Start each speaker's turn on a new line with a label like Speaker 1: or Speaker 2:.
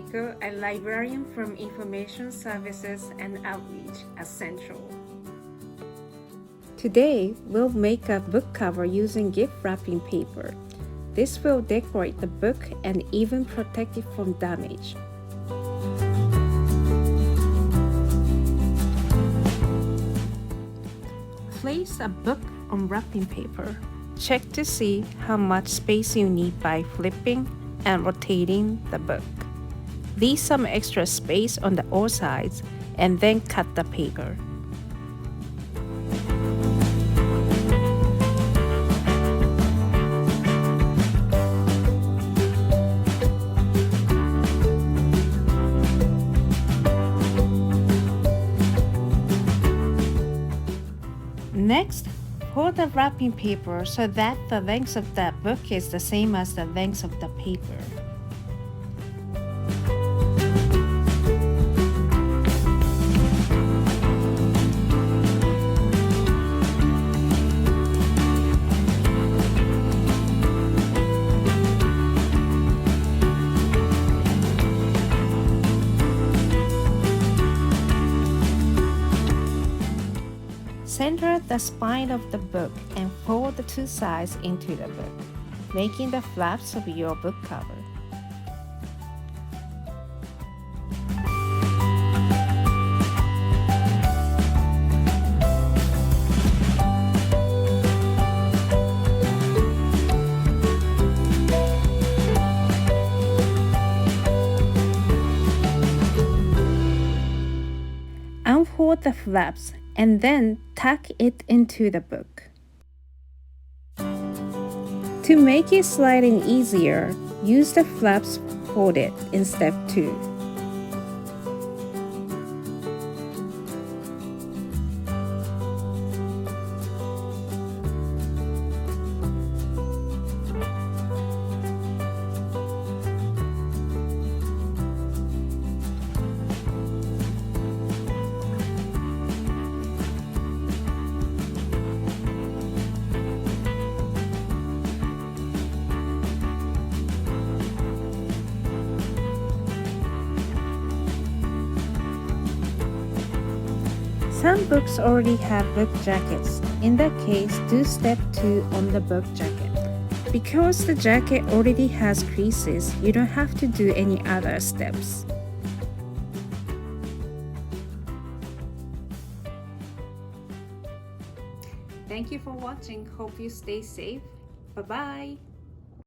Speaker 1: Kuniko, a librarian from Information Services and Outreach at Central. Today, we'll make a book cover using gift wrapping paper. This will decorate the book and even protect it from damage. Place a book on wrapping paper. Check to see how much space you need by flipping and rotating the book. Leave some extra space on the all sides and then cut the paper. Next, fold the wrapping paper so that the length of the book is the same as the length of the paper. Center the spine of the book and fold the two sides into the book, making the flaps of your book cover. Unfold the flaps and then tuck it into the book. To make it sliding easier, use the flaps folded in step 2. Some books already have book jackets. In that case, do step 2 on the book jacket. Because the jacket already has creases, you don't have to do any other steps. Thank you for watching. Hope you stay safe. Bye-bye.